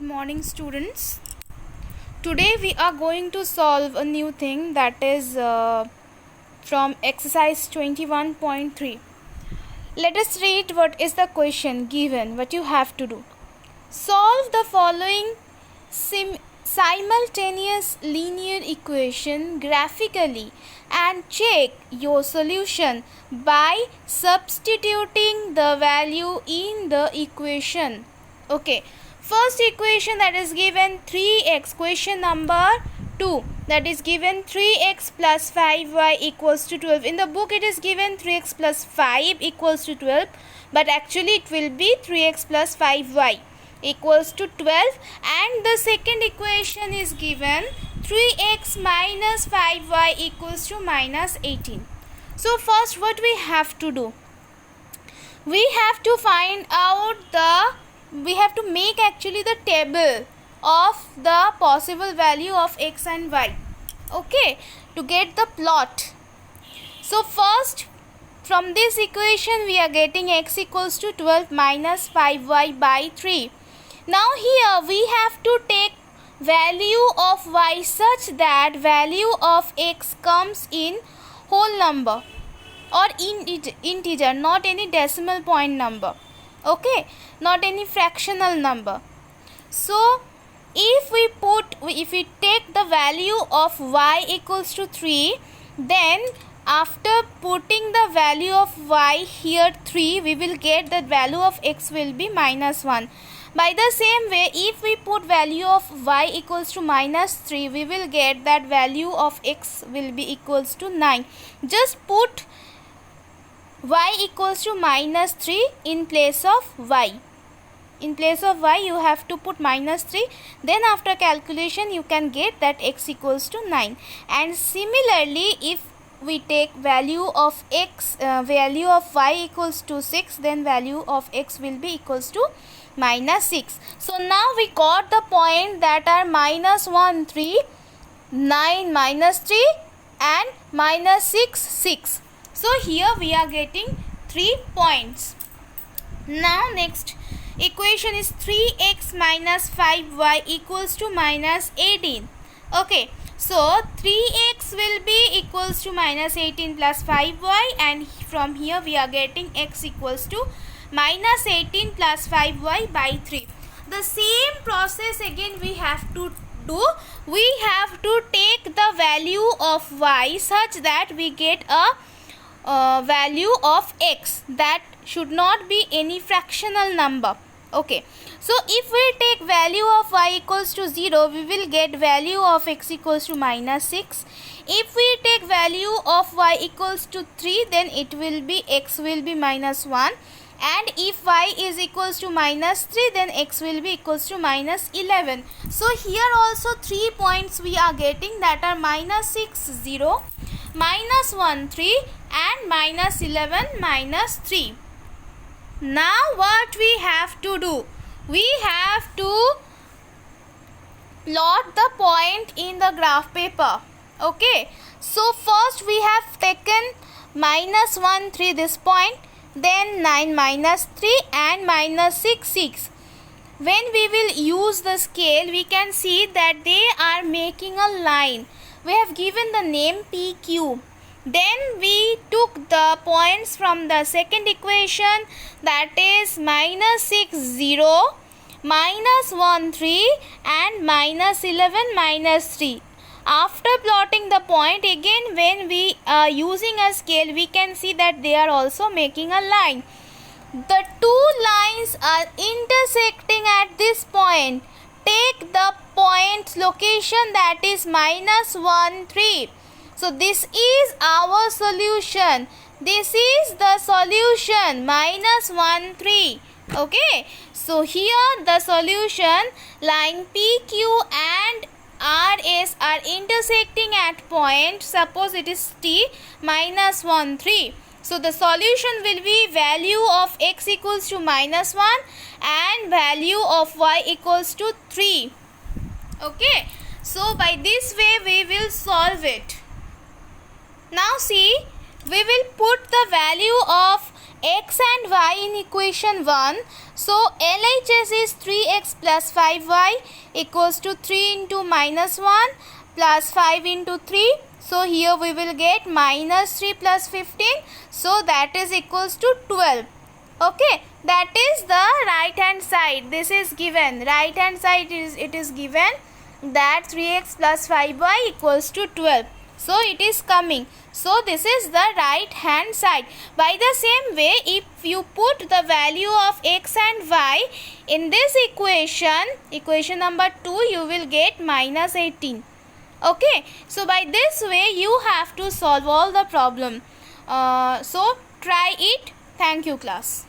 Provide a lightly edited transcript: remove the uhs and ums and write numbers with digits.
Good morning, students. Today we are going to solve a new thing, that is from exercise 21.3. Let us read what is the question given, what you have to do. Solve the following simultaneous linear equation graphically and check your solution by substituting the value in the equation. Okay, first equation that is given 3x, question number 2, that is given 3x plus 5y equals to 12. In the book it is given 3x plus 5 equals to 12, but actually it will be 3x plus 5y equals to 12, and the second equation is given 3x minus 5y equals to minus 18. So first what we have to do, we have to find out we have to make actually the table of the possible value of x and y, okay, to get the plot. So first, from this equation we are getting x equals to 12 minus 5y by 3. Now here we have to take value of y such that value of x comes in whole number or in integer, not any decimal point number, okay, not any fractional number. So if we take the value of y equals to 3, then after putting the value of y here 3, we will get that value of x will be minus 1. By the same way, if we put value of y equals to minus 3, we will get that value of x will be equals to 9. Just put y equals to minus 3 in place of y. In place of y you have to put minus 3, then after calculation you can get that x equals to 9. And similarly, if we take value of x, value of y equals to 6, then value of x will be equals to minus 6. So now we got the point that are minus 1, 3, 9, minus 3 and minus 6, 6. So here we are getting 3 points. Now next equation is 3x minus 5y equals to minus 18. Okay, so 3x will be equals to minus 18 plus 5y, and from here we are getting x equals to minus 18 plus 5y by 3. The same process again we have to do. We have to take the value of y such that we get a value of x that should not be any fractional number. Okay, so if we take value of y equals to 0, we will get value of x equals to minus 6. If we take value of y equals to 3, then it will be x will be minus 1. And if y is equals to minus 3, then x will be equals to minus 11. So here also 3 points we are getting, that are minus 6, 0, minus 1, 3 and minus 11, minus 3. Now what we have to do? We have to plot the point in the graph paper. Okay, so first we have taken minus 1, 3 this point, then 9, minus 3 and minus 6, 6. When we will use the scale, we can see that they are making a line. We have given the name PQ. Then we took the points from the second equation, that is minus 6, 0, minus 1, 3 and minus 11, minus 3. After plotting the point, again when we are using a scale, we can see that they are also making a line. The two lines are intersecting at this point. Take the point location, that is minus 1, 3. So this is our solution. This is the solution, minus 1, 3. Okay, so here the solution, line PQ and RS are intersecting at point, suppose it is T, minus 1, 3. So the solution will be value of x equals to minus 1 and value of y equals to 3. Okay, so by this way we will solve it. Now see, we will put the value of x and y in equation 1. So LHS is 3x plus 5y equals to 3 into minus 1 plus 5 into 3. So here we will get minus 3 plus 15. So that is equals to 12. Okay, that is the right hand side. This is given. Right hand side it is given that 3x plus 5y equals to 12. So it is coming. So this is the right hand side. By the same way, if you put the value of x and y in this equation number 2, you will get minus 18. Okay, so by this way you have to solve all the problem. So try it. Thank you, class.